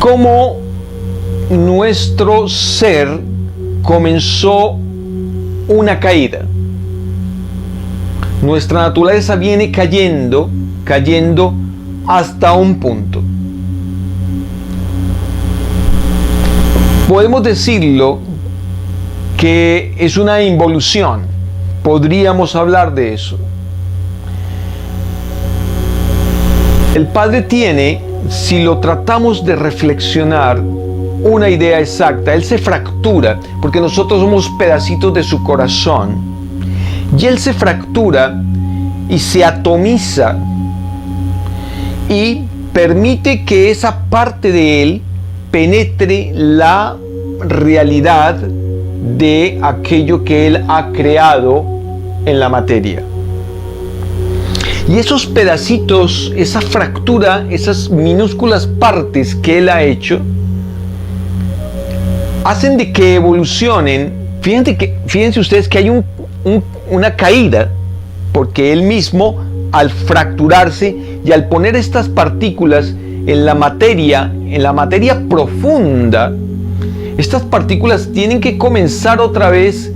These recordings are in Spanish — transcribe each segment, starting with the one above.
cómo nuestro ser comenzó una caída. Nuestra naturaleza viene cayendo hasta un punto. Podemos decirlo que es una involución. Podríamos hablar de eso. El Padre tiene, si lo tratamos de reflexionar, una idea exacta. Él se fractura, porque nosotros somos pedacitos de su corazón. Y Él se fractura y se atomiza y permite que esa parte de Él penetre la realidad de aquello que Él ha creado en la materia. Y esos pedacitos, esa fractura, esas minúsculas partes que Él ha hecho, hacen de que evolucionen. Fíjense ustedes que hay una caída, porque Él mismo, al fracturarse y al poner estas partículas en la materia profunda, estas partículas tienen que comenzar otra vez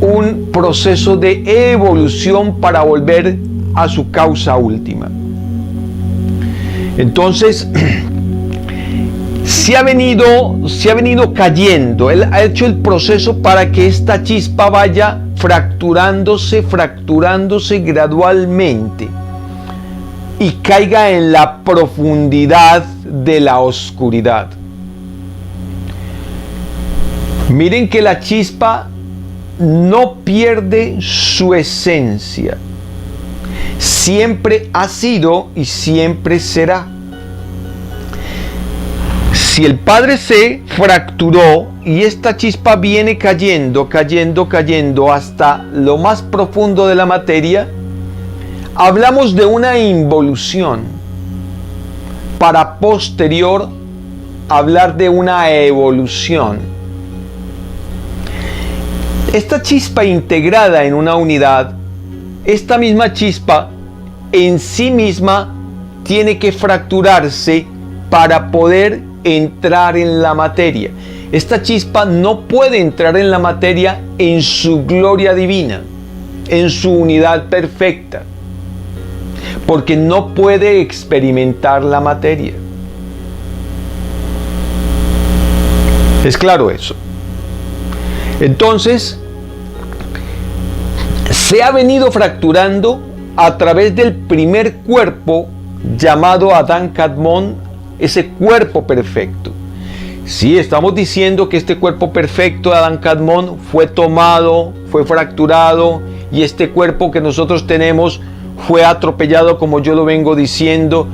un proceso de evolución para volver a su causa última. Entonces, se ha venido cayendo. Él ha hecho el proceso para que esta chispa vaya fracturándose gradualmente y caiga en la profundidad de la oscuridad. Miren que la chispa no pierde su esencia. Siempre ha sido y siempre será. Si el Padre se fracturó y esta chispa viene cayendo hasta lo más profundo de la materia, hablamos de una involución para posterior hablar de una evolución. Esta chispa integrada en una unidad, esta misma chispa en sí misma tiene que fracturarse para poder entrar en la materia. Esta chispa no puede entrar en la materia en su gloria divina, en su unidad perfecta, porque no puede experimentar la materia. ¿Es claro eso? Entonces, se ha venido fracturando a través del primer cuerpo llamado Adán Kadmon, ese cuerpo perfecto. Sí, estamos diciendo que este cuerpo perfecto de Adán Kadmon fue tomado, fue fracturado, y este cuerpo que nosotros tenemos fue atropellado, como yo lo vengo diciendo,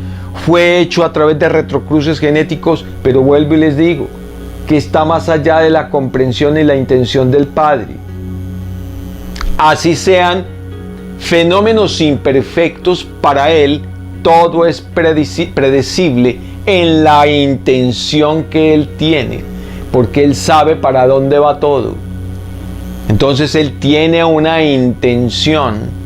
fue hecho a través de retrocruces genéticos, pero vuelvo y les digo que está más allá de la comprensión y la intención del Padre. Así sean fenómenos imperfectos, para Él todo es predecible en la intención que Él tiene, porque Él sabe para dónde va todo. Entonces Él tiene una intención.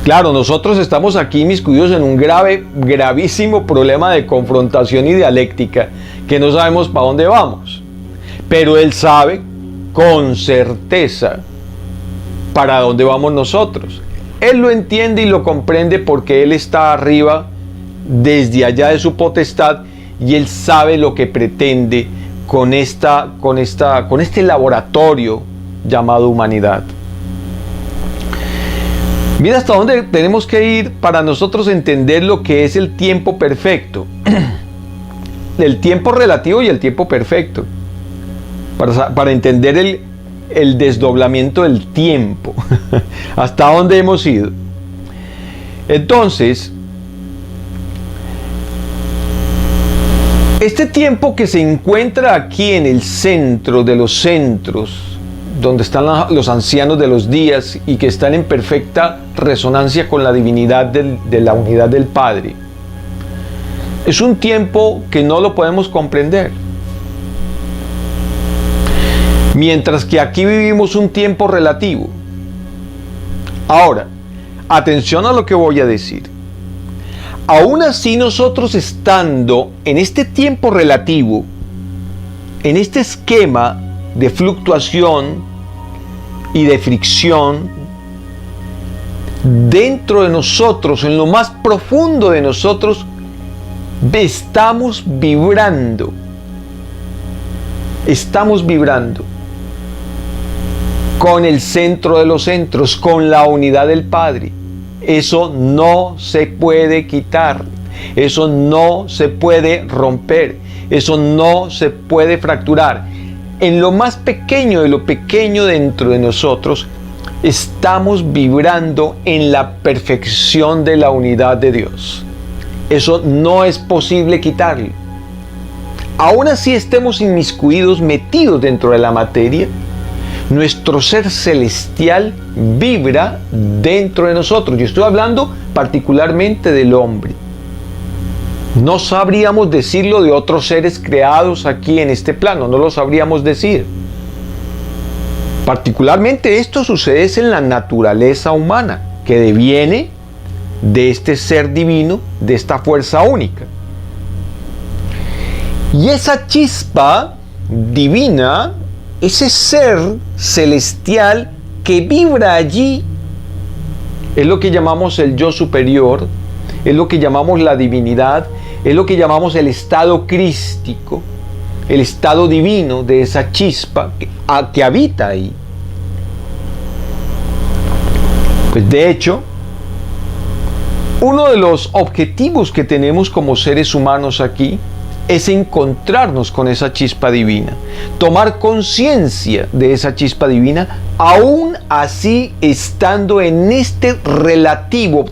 Claro, nosotros estamos aquí inmiscuidos en un gravísimo problema de confrontación y dialéctica, que no sabemos para dónde vamos, pero Él sabe con certeza para dónde vamos nosotros. Él lo entiende y lo comprende, porque Él está arriba desde allá de su potestad, y Él sabe lo que pretende con este laboratorio llamado humanidad. Mira hasta dónde tenemos que ir para nosotros entender lo que es el tiempo perfecto, el tiempo relativo y el tiempo perfecto, para entender el desdoblamiento del tiempo, hasta dónde hemos ido. Entonces, este tiempo que se encuentra aquí en el centro de los centros, donde están los ancianos de los días y que están en perfecta resonancia con la divinidad de la unidad del Padre, es un tiempo que no lo podemos comprender. Mientras que aquí vivimos un tiempo relativo. Ahora, atención a lo que voy a decir. aún así nosotros estando en este tiempo relativo, en este esquema de fluctuación y de fricción, dentro de nosotros, en lo más profundo de nosotros, estamos vibrando. Estamos vibrando con el centro de los centros, con la unidad del Padre. Eso no se puede quitar, eso no se puede romper, eso no se puede fracturar. En lo más pequeño de lo pequeño dentro de nosotros, estamos vibrando en la perfección de la unidad de Dios. Eso no es posible quitarlo. Aún así estemos inmiscuidos, metidos dentro de la materia, nuestro ser celestial vibra dentro de nosotros. Yo estoy hablando particularmente del hombre. No sabríamos decirlo de otros seres creados aquí en este plano, no lo sabríamos decir. Particularmente esto sucede en la naturaleza humana, que deviene de este ser divino, de esta fuerza única. Y esa chispa divina, ese ser celestial que vibra allí, es lo que llamamos el yo superior, es lo que llamamos la divinidad, es lo que llamamos el estado crístico, el estado divino de esa chispa que habita ahí. Pues de hecho, uno de los objetivos que tenemos como seres humanos aquí es encontrarnos con esa chispa divina, tomar conciencia de esa chispa divina, aún así estando en este relativo,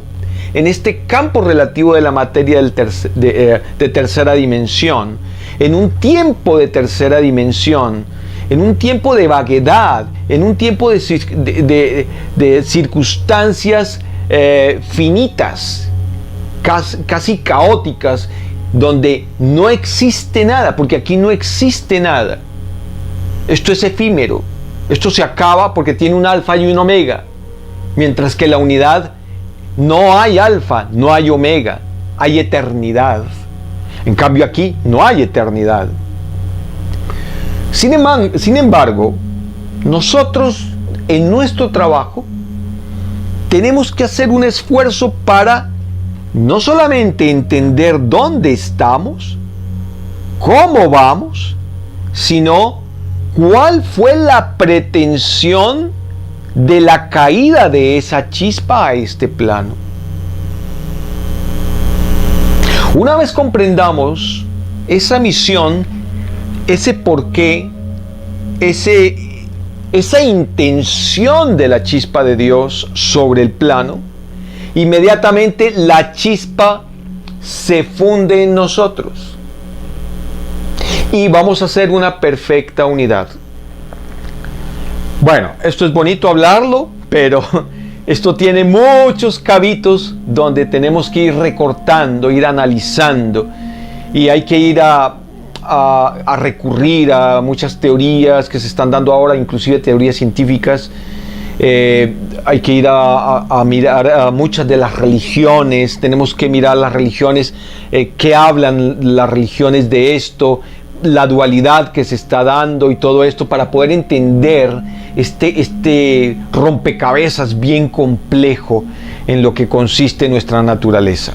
en este campo relativo de la materia de tercera dimensión, en un tiempo de tercera dimensión, en un tiempo de vaguedad, en un tiempo de circunstancias finitas, casi caóticas, donde no existe nada, porque aquí no existe nada. Esto es efímero, esto se acaba porque tiene un alfa y un omega, mientras que la unidad no hay alfa, no hay omega, hay eternidad. En cambio aquí no hay eternidad. Sin embargo, nosotros en nuestro trabajo tenemos que hacer un esfuerzo para no solamente entender dónde estamos, cómo vamos, sino cuál fue la pretensión de la caída de esa chispa a este plano. Una vez comprendamos esa misión, ese porqué, esa intención de la chispa de Dios sobre el plano, inmediatamente la chispa se funde en nosotros y vamos a hacer una perfecta unidad. Bueno, esto es bonito hablarlo, pero esto tiene muchos cabitos donde tenemos que ir recortando, ir analizando, y hay que ir a recurrir a muchas teorías que se están dando ahora, inclusive teorías científicas. Hay que ir a mirar a muchas de las religiones, tenemos que mirar las religiones, qué hablan las religiones de esto, la dualidad que se está dando y todo esto, para poder entender este rompecabezas bien complejo en lo que consiste nuestra naturaleza.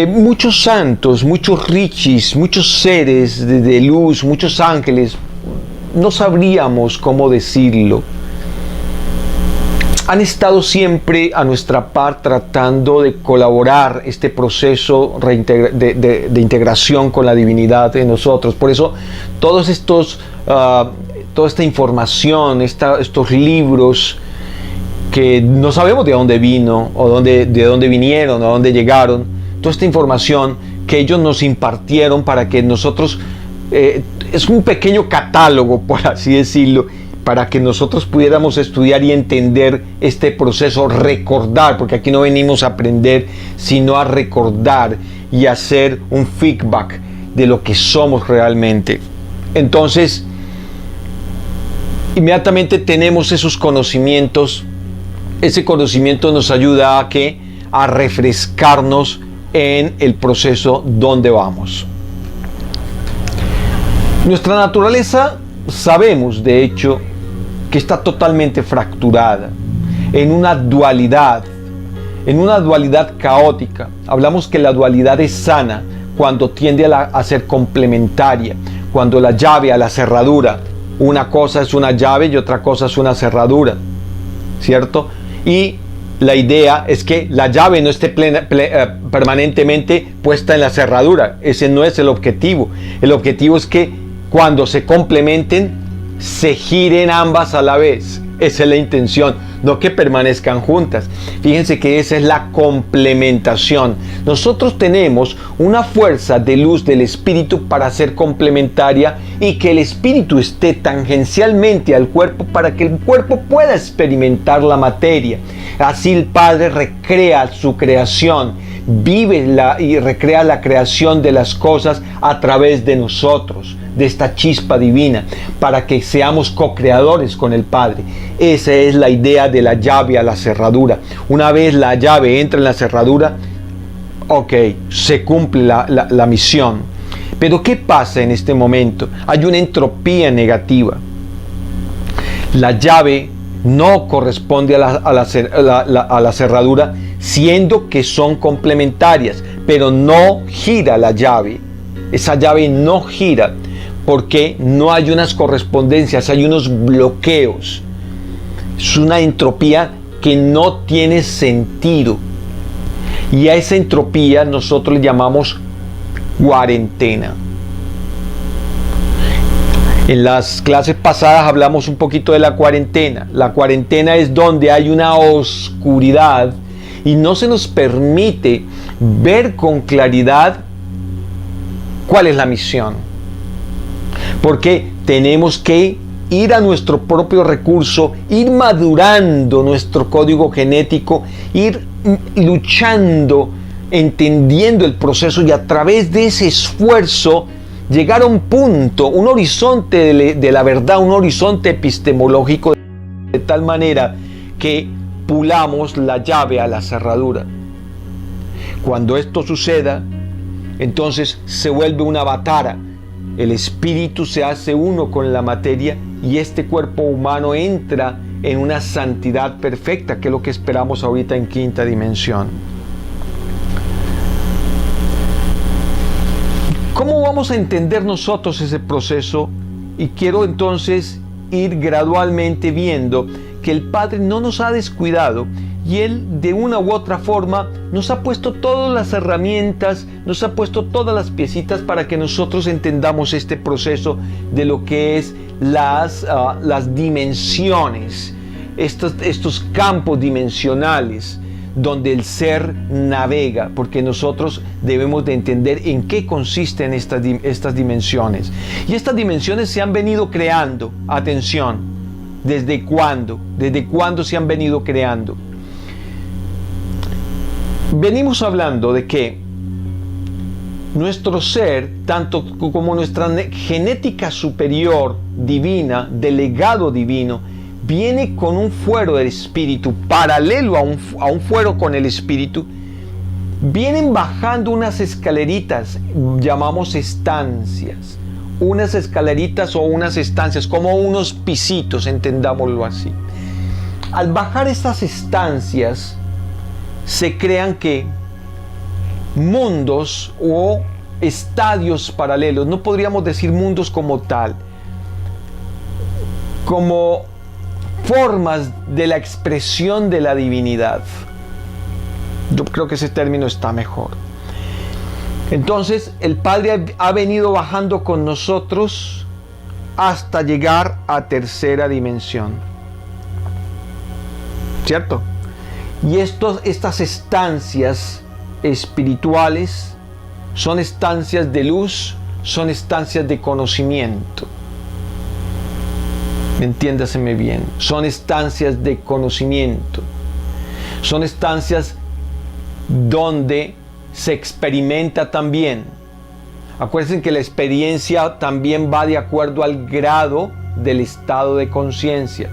Muchos santos, muchos richis, muchos seres de luz, muchos ángeles, no sabríamos cómo decirlo, han estado siempre a nuestra par tratando de colaborar este proceso de integración con la divinidad en nosotros. Por eso toda esta información, estos libros que no sabemos de dónde vino o de dónde vinieron o dónde llegaron, toda esta información que ellos nos impartieron para que nosotros, es un pequeño catálogo, por así decirlo, para que nosotros pudiéramos estudiar y entender este proceso, recordar, porque aquí no venimos a aprender, sino a recordar y hacer un feedback de lo que somos realmente. Entonces, inmediatamente tenemos esos conocimientos, ese conocimiento nos ayuda a refrescarnos en el proceso donde vamos. Nuestra naturaleza, sabemos de hecho, que está totalmente fracturada en una dualidad caótica. Hablamos que la dualidad es sana cuando tiende a ser complementaria, cuando la llave a la cerradura, una cosa es una llave y otra cosa es una cerradura, ¿cierto? Y la idea es que la llave no esté permanentemente puesta en la cerradura. Ese no es el objetivo. El objetivo es que cuando se complementen, se giren ambas a la vez. Esa es la intención, no que permanezcan juntas. Fíjense que esa es la complementación. Nosotros tenemos una fuerza de luz del Espíritu para ser complementaria y que el Espíritu esté tangencialmente al cuerpo para que el cuerpo pueda experimentar la materia. Así el Padre recrea su creación, vive y recrea la creación de las cosas a través de nosotros, de esta chispa divina, para que seamos co-creadores con el Padre. Esa es la idea de la llave a la cerradura. Una vez la llave entra en la cerradura, ok, se cumple la misión. Pero ¿qué pasa en este momento? Hay una entropía negativa. La llave no corresponde a la cerradura, siendo que son complementarias, pero no gira la llave. Esa llave no gira porque no hay unas correspondencias, hay unos bloqueos. Es una entropía que no tiene sentido. Y a esa entropía nosotros le llamamos cuarentena. En las clases pasadas hablamos un poquito de la cuarentena. La cuarentena es donde hay una oscuridad y no se nos permite ver con claridad cuál es la misión. Porque tenemos que ir a nuestro propio recurso, ir madurando nuestro código genético, ir luchando, entendiendo el proceso y a través de ese esfuerzo llegar a un punto, un horizonte de la verdad, un horizonte epistemológico, de tal manera que pulamos la llave a la cerradura. Cuando esto suceda, entonces se vuelve una batara. El espíritu se hace uno con la materia y este cuerpo humano entra en una santidad perfecta, que es lo que esperamos ahorita en quinta dimensión. ¿Cómo vamos a entender nosotros ese proceso? Y quiero entonces ir gradualmente viendo que el Padre no nos ha descuidado y Él de una u otra forma nos ha puesto todas las herramientas, nos ha puesto todas las piecitas para que nosotros entendamos este proceso de lo que es las dimensiones, estos campos dimensionales donde el ser navega, porque nosotros debemos de entender en qué consisten estas dimensiones. Y estas dimensiones se han venido creando, atención, ¿desde cuándo? ¿Desde cuándo se han venido creando? Venimos hablando de que nuestro ser, tanto como nuestra genética superior divina, del legado divino, viene con un fuero del espíritu, paralelo a un fuero con el espíritu. Vienen bajando unas escaleritas, llamamos estancias, unas escaleritas o unas estancias, como unos pisitos, entendámoslo así. Al bajar estas estancias, se crean que mundos o estadios paralelos, no podríamos decir mundos como tal, como formas de la expresión de la divinidad. Yo creo que ese término está mejor. Entonces, el Padre ha venido bajando con nosotros hasta llegar a tercera dimensión. ¿Cierto? Y estas estancias espirituales son estancias de luz, son estancias de conocimiento. Entiéndaseme bien, son estancias de conocimiento, son estancias donde se experimenta también. Acuérdense que la experiencia también va de acuerdo al grado del estado de conciencia.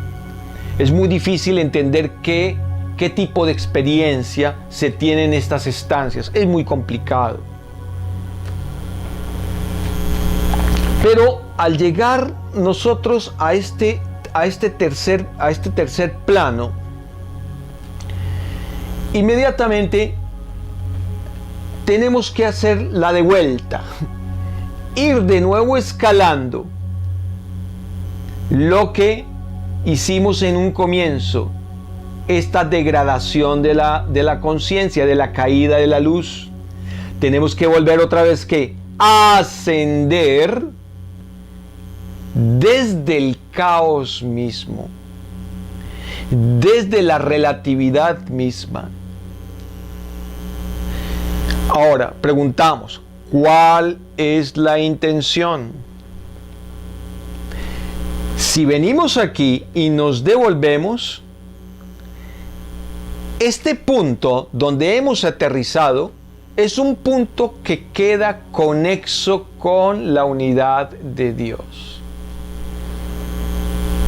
Es muy difícil entender qué qué tipo de experiencia se tiene en estas estancias. Es muy complicado. Pero al llegar nosotros a este tercer plano, inmediatamente tenemos que hacer la de vuelta, ir de nuevo escalando lo que hicimos en un comienzo, esta degradación de la conciencia, de la caída de la luz. Tenemos que volver otra vez que ascender desde el caos mismo, desde la relatividad misma. Ahora, preguntamos, ¿cuál es la intención? Si venimos aquí y nos devolvemos, este punto donde hemos aterrizado es un punto que queda conexo con la unidad de Dios.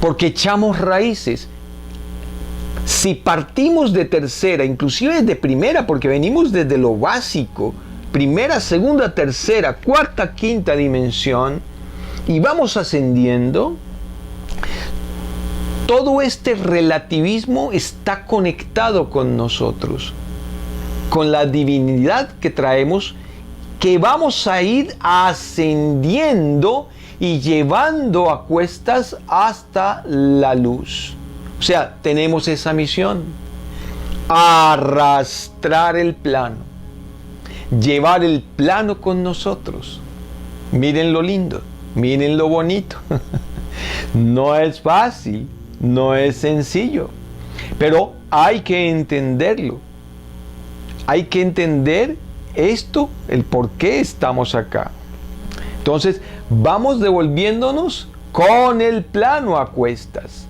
Porque echamos raíces. Si partimos de tercera, inclusive de primera, porque venimos desde lo básico, primera, segunda, tercera, cuarta, quinta dimensión, y vamos ascendiendo, todo este relativismo está conectado con nosotros, con la divinidad que traemos, que vamos a ir ascendiendo y llevando a cuestas hasta la luz. O sea, tenemos esa misión: arrastrar el plano, llevar el plano con nosotros. Miren lo lindo, miren lo bonito. No es fácil, no es sencillo, pero hay que entenderlo. Hay que entender esto, el por qué estamos acá. Entonces, vamos devolviéndonos con el plano a cuestas.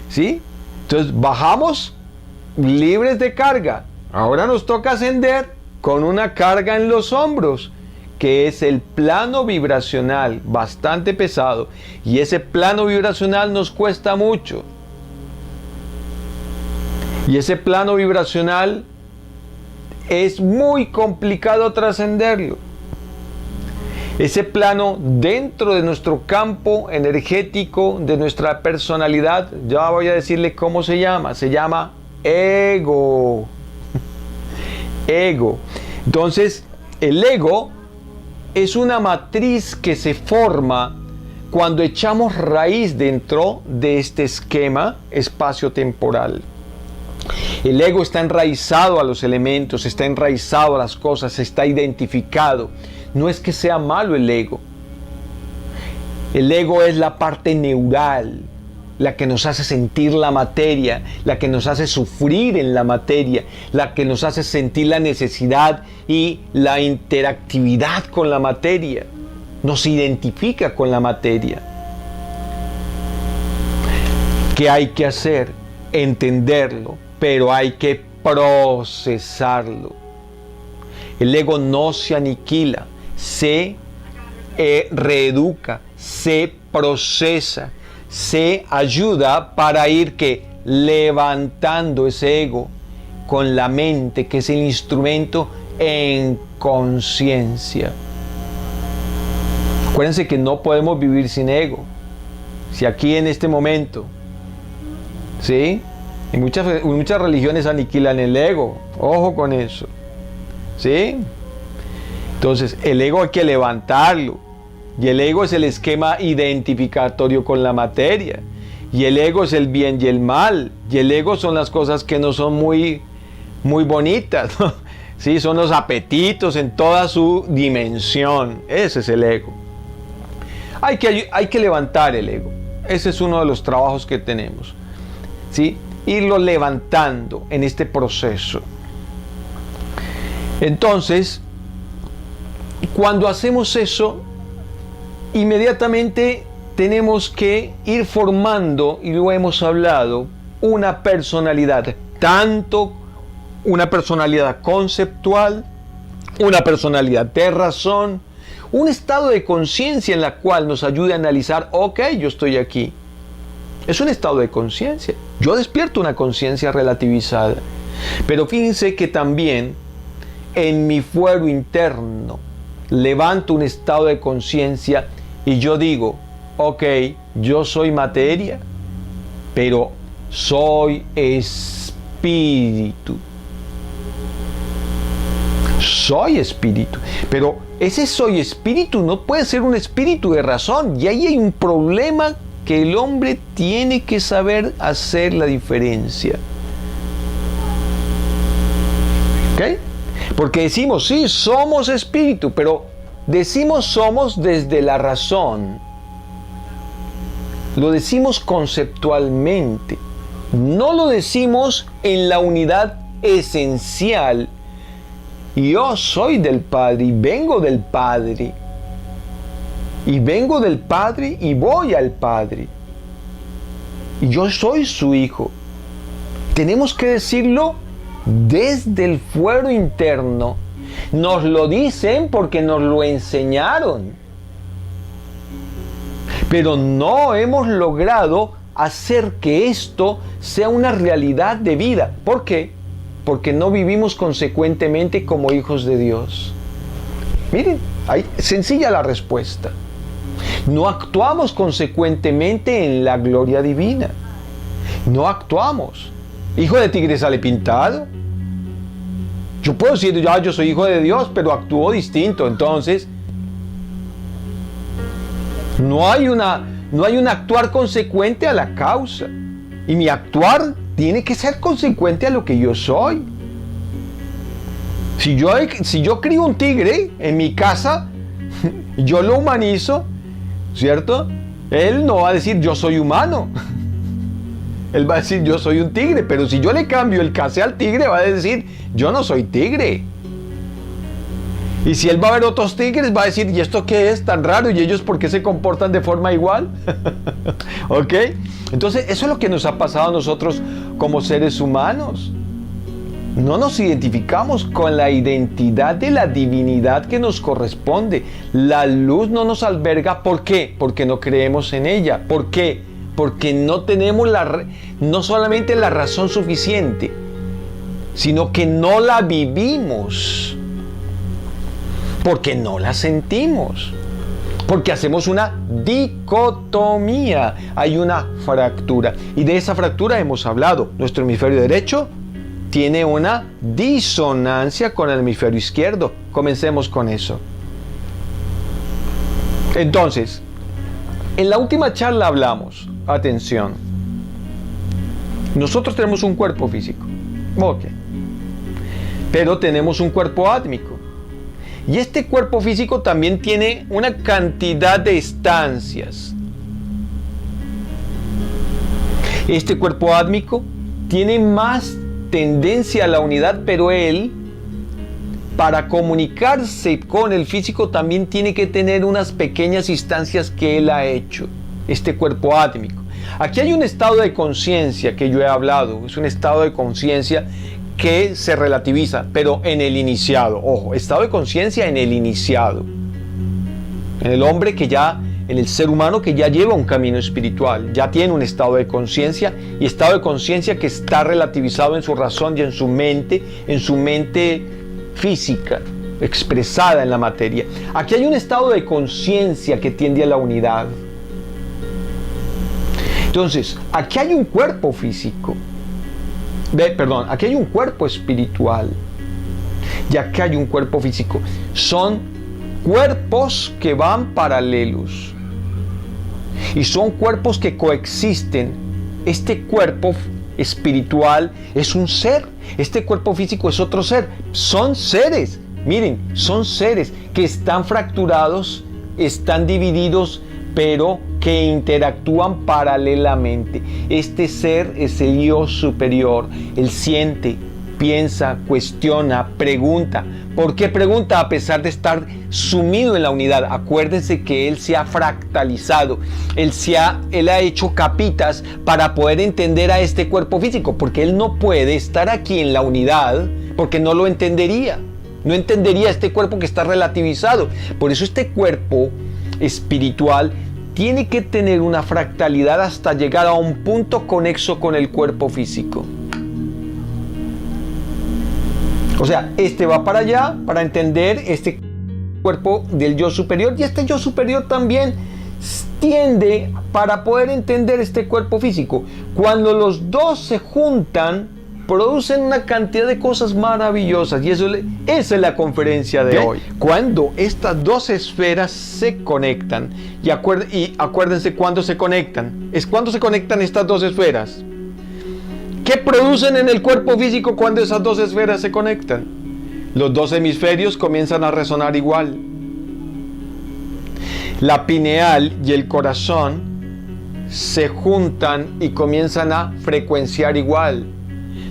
¿Sí? Entonces bajamos libres de carga. Ahora nos toca ascender con una carga en los hombros, que es el plano vibracional, bastante pesado. Y ese plano vibracional nos cuesta mucho. Y ese plano vibracional es muy complicado trascenderlo. Ese plano dentro de nuestro campo energético, de nuestra personalidad, ya voy a decirle cómo se llama ego. Ego. Entonces, el ego es una matriz que se forma cuando echamos raíz dentro de este esquema espacio-temporal. El ego está enraizado a los elementos, está enraizado a las cosas, está identificado. No es que sea malo el ego. El ego es la parte neural, la que nos hace sentir la materia, la que nos hace sufrir en la materia, la que nos hace sentir la necesidad y la interactividad con la materia. Nos identifica con la materia. ¿Qué hay que hacer? Entenderlo, pero hay que procesarlo. El ego no se aniquila, se reeduca, se procesa, se ayuda para ir levantando ese ego con la mente, que es el instrumento en conciencia. Acuérdense que no podemos vivir sin ego. Si aquí en este momento, ¿sí? En muchas religiones aniquilan el ego. Ojo con eso. ¿Sí? Entonces, el ego hay que levantarlo. Y el ego es el esquema identificatorio con la materia. Y el ego es el bien y el mal. Y el ego son las cosas que no son muy bonitas, ¿no? ¿Sí? Son los apetitos en toda su dimensión. Ese es el ego. Hay que levantar el ego. Ese es uno de los trabajos que tenemos. ¿Sí? Irlo levantando en este proceso. Entonces, cuando hacemos eso, inmediatamente tenemos que ir formando, y lo hemos hablado, una personalidad, tanto una personalidad conceptual, una personalidad de razón, un estado de conciencia en la cual nos ayude a analizar, ok, yo estoy aquí. Es un estado de conciencia. Yo despierto una conciencia relativizada. Pero fíjense que también en mi fuero interno levanto un estado de conciencia y yo digo, ok, yo soy materia, pero soy espíritu. Soy espíritu, pero ese soy espíritu no puede ser un espíritu de razón, y ahí hay un problema que el hombre tiene que saber hacer la diferencia. ¿Ok? Porque decimos, sí, somos espíritu, pero decimos somos desde la razón. Lo decimos conceptualmente, no lo decimos en la unidad esencial. Yo soy del Padre y vengo del Padre. Y vengo del Padre y voy al Padre. Y yo soy su hijo. Tenemos que decirlo desde el fuero interno. Nos lo dicen porque nos lo enseñaron. Pero no hemos logrado hacer que esto sea una realidad de vida. ¿Por qué? Porque no vivimos consecuentemente como hijos de Dios. Miren, ahí sencilla la respuesta. No actuamos consecuentemente en la gloria divina. No actuamos. ¿Hijo de tigre sale pintado? Yo puedo decir, yo soy hijo de Dios, pero actúo distinto. Entonces, no hay un actuar consecuente a la causa. Y mi actuar tiene que ser consecuente a lo que yo soy. Si yo crío un tigre en mi casa, yo lo humanizo, ¿cierto? Él no va a decir yo soy humano. Él va a decir yo soy un tigre, pero si yo le cambio el casé al tigre, va a decir yo no soy tigre. Y si él va a ver otros tigres, va a decir, ¿y esto qué es tan raro? ¿Y ellos por qué se comportan de forma igual? ¿Ok? Entonces, eso es lo que nos ha pasado a nosotros como seres humanos. No nos identificamos con la identidad de la divinidad que nos corresponde. La luz no nos alberga. ¿Por qué? Porque no creemos en ella. ¿Por qué? Porque no tenemos no solamente la razón suficiente, sino que no la vivimos. Porque no la sentimos. Porque hacemos una dicotomía. Hay una fractura. Y de esa fractura hemos hablado. Nuestro hemisferio derecho tiene una disonancia con el hemisferio izquierdo. Comencemos con eso. Entonces, en la última charla hablamos, atención, nosotros tenemos un cuerpo físico. Ok. Pero tenemos un cuerpo átmico. Y este cuerpo físico también tiene una cantidad de estancias. Este cuerpo átmico tiene más tendencia a la unidad, pero él, para comunicarse con el físico, también tiene que tener unas pequeñas instancias que él ha hecho, este cuerpo átmico. Aquí hay un estado de conciencia que yo he hablado, es un estado de conciencia que se relativiza, pero en el iniciado. Ojo, estado de conciencia en el iniciado. En el hombre que ya, en el ser humano que ya lleva un camino espiritual, ya tiene un estado de conciencia, y estado de conciencia que está relativizado en su razón y en su mente física, expresada en la materia. Aquí hay un estado de conciencia que tiende a la unidad. Entonces, aquí hay un cuerpo físico. Aquí hay un cuerpo espiritual y aquí hay un cuerpo físico. Son cuerpos que van paralelos y son cuerpos que coexisten. Este cuerpo espiritual es un ser, este cuerpo físico es otro ser. Son seres, miren, son seres que están fracturados, están divididos, pero que interactúan paralelamente. Este ser es el yo superior. Él siente, piensa, cuestiona, pregunta. ¿Por qué pregunta a pesar de estar sumido en la unidad? Acuérdense que él se ha fractalizado. Él ha hecho capitas para poder entender a este cuerpo físico, porque él no puede estar aquí en la unidad porque no lo entendería. No entendería este cuerpo que está relativizado. Por eso este cuerpo espiritual tiene que tener una fractalidad hasta llegar a un punto conexo con el cuerpo físico. O sea, este va para allá para entender este cuerpo del yo superior, y este yo superior también tiende para poder entender este cuerpo físico. Cuando los dos se juntan, producen una cantidad de cosas maravillosas, y esa es la conferencia de hoy. Cuando estas dos esferas se conectan, y acuérdense cuándo se conectan, es cuando se conectan estas dos esferas. ¿Qué producen en el cuerpo físico cuando esas dos esferas se conectan? Los dos hemisferios comienzan a resonar igual. La pineal y el corazón se juntan y comienzan a frecuenciar igual.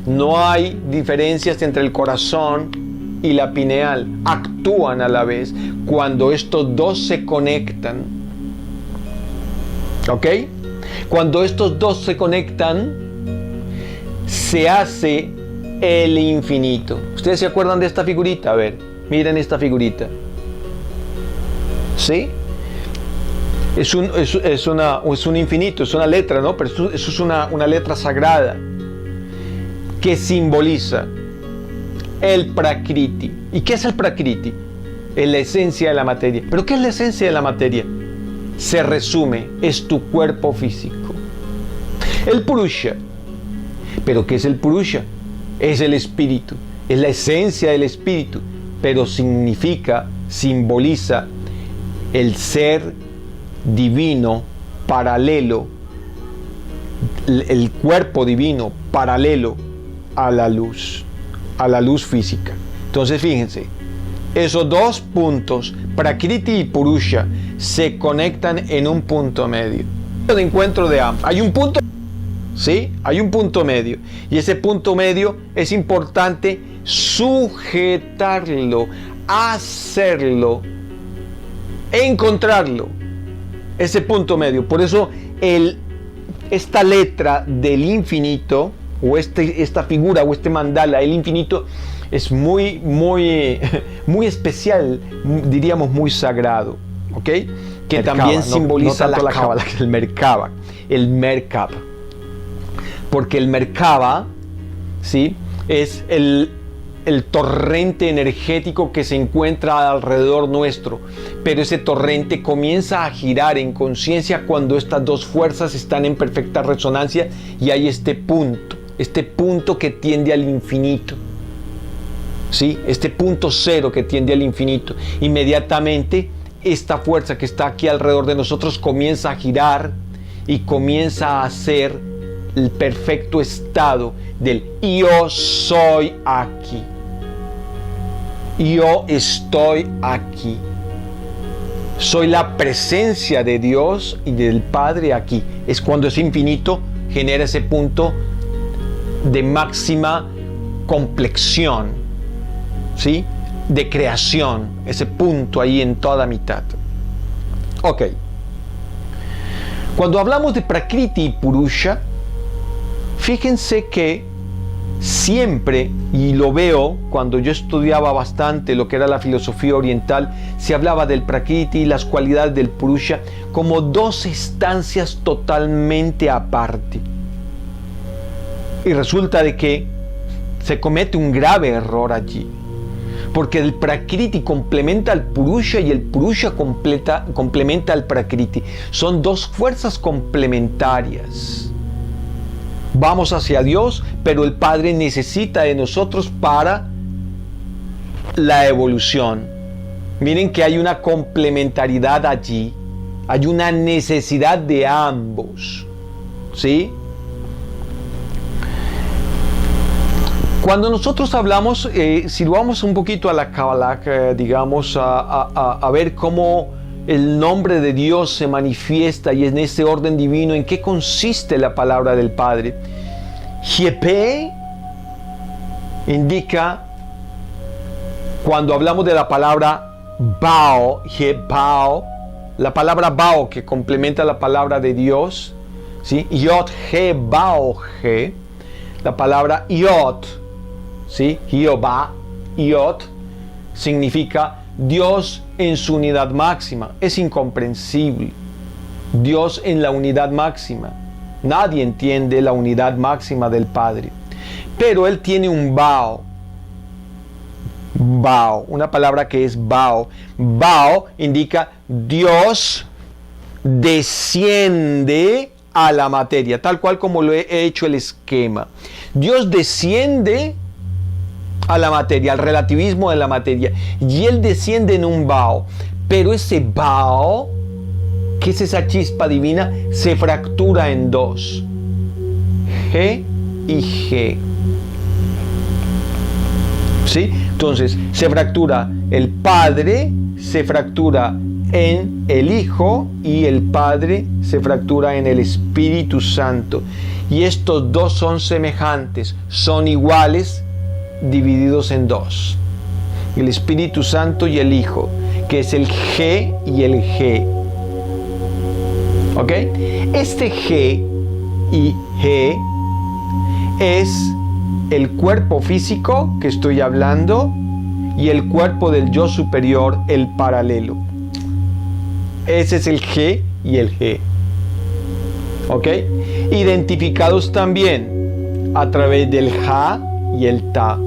No hay diferencias entre el corazón y la pineal. Actúan a la vez cuando estos dos se conectan. ¿Ok? Cuando estos dos se conectan, se hace el infinito. ¿Ustedes se acuerdan de esta figurita? A ver, miren esta figurita. ¿Sí? Es un infinito, es una letra, ¿no? Pero eso es una letra sagrada que simboliza el Prakriti. ¿Y qué es el Prakriti? Es la esencia de la materia. ¿Pero qué es la esencia de la materia? Se resume, es tu cuerpo físico. El Purusha. ¿Pero qué es el Purusha? Es el espíritu, es la esencia del espíritu, pero simboliza el ser divino paralelo, el cuerpo divino paralelo a la luz física. Entonces fíjense, esos dos puntos, Prakriti y Purusha, se conectan en un punto medio. De encuentro de ambos. Hay un punto, ¿sí? Hay un punto medio. Y ese punto medio es importante sujetarlo, hacerlo, encontrarlo. Ese punto medio. Por eso esta letra del infinito, o esta figura, o este mandala, el infinito, es muy, muy, muy especial, diríamos muy sagrado, ¿ok? Que Merkaba, también simboliza no la Cábala, el Merkaba. Porque el Merkaba, ¿sí?, es el torrente energético que se encuentra alrededor nuestro, pero ese torrente comienza a girar en conciencia cuando estas dos fuerzas están en perfecta resonancia y hay este punto que tiende al infinito, ¿sí? Este punto cero que tiende al infinito. Inmediatamente esta fuerza que está aquí alrededor de nosotros comienza a girar y comienza a ser el perfecto estado del yo soy aquí. Yo estoy aquí. Soy la presencia de Dios y del Padre aquí. Es cuando ese infinito genera ese punto de máxima complexión, ¿sí?, de creación, ese punto ahí en toda mitad. Ok. Cuando hablamos de Prakriti y Purusha, fíjense que siempre, y lo veo cuando yo estudiaba bastante lo que era la filosofía oriental, se hablaba del Prakriti y las cualidades del Purusha como dos instancias totalmente aparte. Y resulta de que se comete un grave error allí, porque el Prakriti complementa al Purusha y el Purusha complementa al Prakriti. Son dos fuerzas complementarias. Vamos hacia Dios, pero el Padre necesita de nosotros para la evolución. Miren que hay una complementariedad allí, hay una necesidad de ambos, ¿sí? Cuando nosotros hablamos, si vamos un poquito a la Kabbalah, digamos, a ver cómo el nombre de Dios se manifiesta y en ese orden divino, ¿en qué consiste la palabra del Padre? Jepe indica, cuando hablamos de la palabra Bao, Bao, la palabra Bao que complementa la palabra de Dios, ¿sí? Yot, He, Bao, He, la palabra Yot, ¿sí? Jehová, Yot, significa Dios en su unidad máxima. Es incomprensible. Dios en la unidad máxima. Nadie entiende la unidad máxima del Padre. Pero Él tiene un bao. Bao, una palabra que es bao. Bao indica Dios desciende a la materia, tal cual como lo he hecho el esquema. Dios desciende a la materia, al relativismo de la materia, y Él desciende en un bao. Pero ese bao, que es esa chispa divina, se fractura en dos: G y G. ¿Sí? Entonces se fractura el Padre, se fractura en el Hijo, y el Padre se fractura en el Espíritu Santo. Y estos dos son semejantes, son iguales, divididos en dos: el Espíritu Santo y el Hijo, que es el G y el G. ¿Ok? Este G y G es el cuerpo físico que estoy hablando y el cuerpo del yo superior, el paralelo. Ese es el G y el G. ¿Ok? Identificados también a través del Ja y el Ta.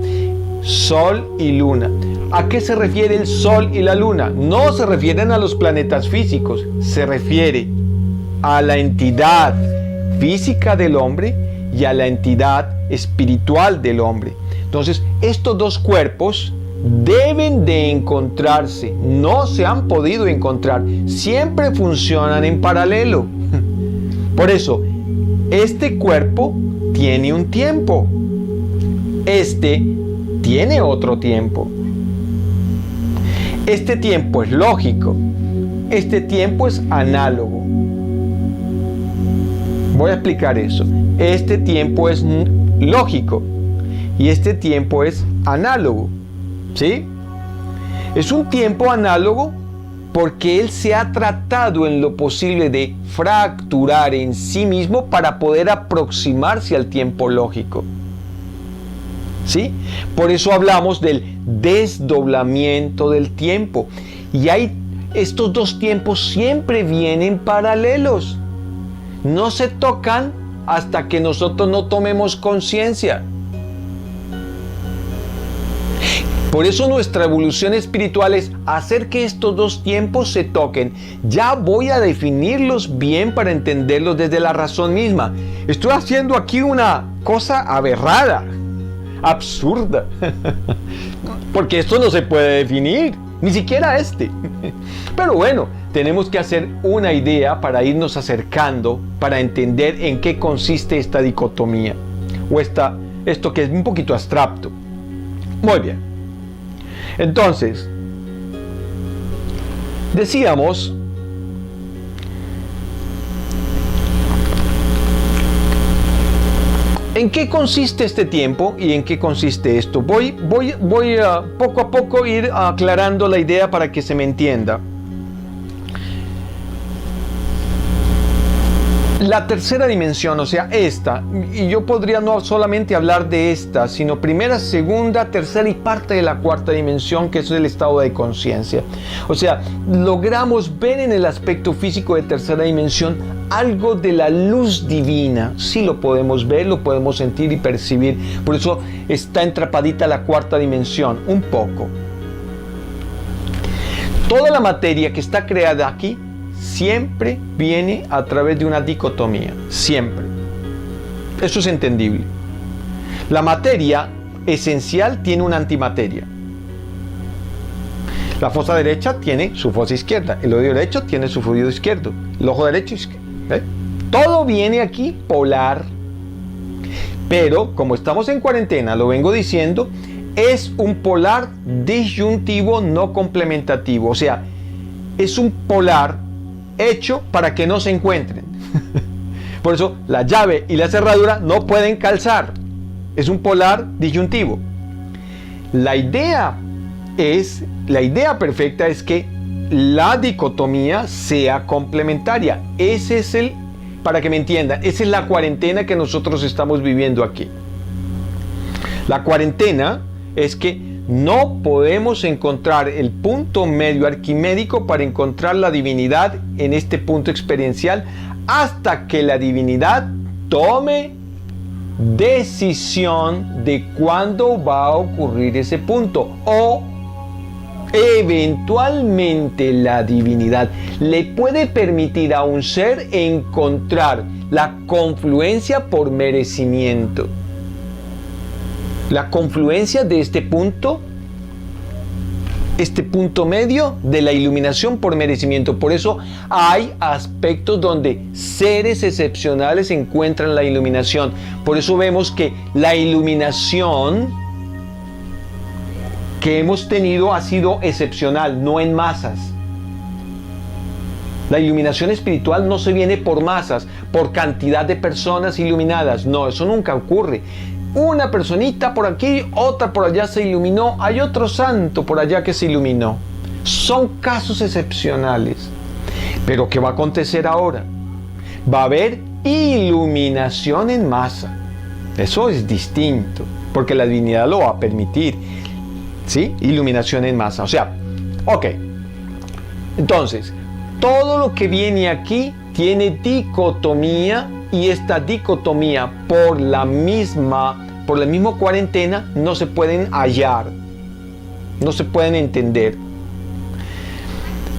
Sol y luna. ¿A qué se refiere el sol y la luna? No se refieren a los planetas físicos, se refiere a la entidad física del hombre y a la entidad espiritual del hombre. Entonces, estos dos cuerpos deben de encontrarse, no se han podido encontrar, siempre funcionan en paralelo. Por eso, este cuerpo tiene un tiempo, este tiene otro tiempo. Este tiempo es lógico, este tiempo es análogo. Voy a explicar eso. Este tiempo es lógico y este tiempo es análogo. ¿Sí? Es un tiempo análogo porque él se ha tratado en lo posible de fracturar en sí mismo para poder aproximarse al tiempo lógico. ¿Sí? Por eso hablamos del desdoblamiento del tiempo. Y estos dos tiempos siempre vienen paralelos. No se tocan hasta que nosotros no tomemos conciencia. Por eso nuestra evolución espiritual es hacer que estos dos tiempos se toquen. Ya voy a definirlos bien para entenderlos desde la razón misma. Estoy haciendo aquí una cosa aberrada, absurda, porque esto no se puede definir, ni siquiera este. Pero bueno, tenemos que hacer una idea para irnos acercando, para entender en qué consiste esta dicotomía, o esto que es un poquito abstracto. Muy bien. Entonces, decíamos ¿en qué consiste este tiempo y en qué consiste esto? Voy a poco a poco ir aclarando la idea para que se me entienda. La tercera dimensión, o sea, esta, y yo podría no solamente hablar de esta, sino primera, segunda, tercera y parte de la cuarta dimensión, que es el estado de conciencia. O sea, logramos ver en el aspecto físico de tercera dimensión algo de la luz divina. Sí lo podemos ver, lo podemos sentir y percibir. Por eso está entrapadita la cuarta dimensión, un poco. Toda la materia que está creada aquí siempre viene a través de una dicotomía, siempre. Eso es entendible. La materia esencial tiene una antimateria. La fosa derecha tiene su fosa izquierda, el oído derecho tiene su oído izquierdo, el ojo derecho izquierdo. Todo viene aquí polar. Pero como estamos en cuarentena, lo vengo diciendo, es un polar disyuntivo no complementativo. O sea, es un polar hecho para que no se encuentren. Por eso la llave y la cerradura no pueden calzar. Es un polar disyuntivo. La idea perfecta es que la dicotomía sea complementaria. Ese es para que me entiendan, esa es la cuarentena que nosotros estamos viviendo aquí. La cuarentena es que no podemos encontrar el punto medio arquimédico para encontrar la divinidad en este punto experiencial hasta que la divinidad tome decisión de cuándo va a ocurrir ese punto, o eventualmente la divinidad le puede permitir a un ser encontrar la confluencia por merecimiento. La confluencia de este punto medio de la iluminación por merecimiento. Por eso hay aspectos donde seres excepcionales encuentran la iluminación. Por eso vemos que la iluminación que hemos tenido ha sido excepcional, no en masas. La iluminación espiritual no se viene por masas, por cantidad de personas iluminadas. No, eso nunca ocurre. Una personita por aquí, otra por allá se iluminó, hay otro santo por allá que se iluminó. Son casos excepcionales. Pero ¿qué va a acontecer ahora? Va a haber iluminación en masa. Eso es distinto, porque la divinidad lo va a permitir. ¿Sí? Iluminación en masa. O sea, ok. Entonces, todo lo que viene aquí tiene dicotomía, y esta dicotomía por la misma cuarentena no se pueden hallar, no se pueden entender.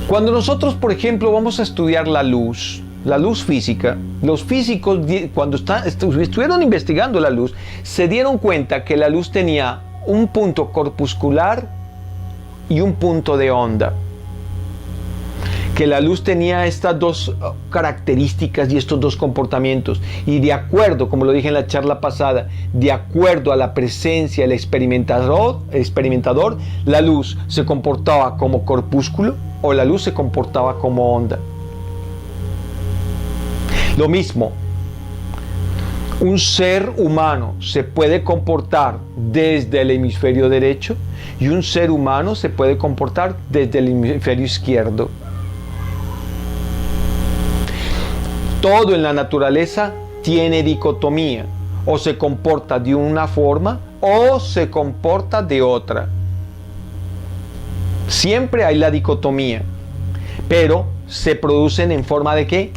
Cuando nosotros, por ejemplo, vamos a estudiar la luz física, los físicos cuando estuvieron investigando la luz, se dieron cuenta que la luz tenía un punto corpuscular y un punto de onda. Que la luz tenía estas dos características y estos dos comportamientos, y de acuerdo, como lo dije en la charla pasada, de acuerdo a la presencia del experimentador, la luz se comportaba como corpúsculo o la luz se comportaba como onda. Lo mismo, un ser humano se puede comportar desde el hemisferio derecho y un ser humano se puede comportar desde el hemisferio izquierdo. Todo en la naturaleza tiene dicotomía, o se comporta de una forma o se comporta de otra. Siempre hay la dicotomía, pero se producen en forma de ¿qué?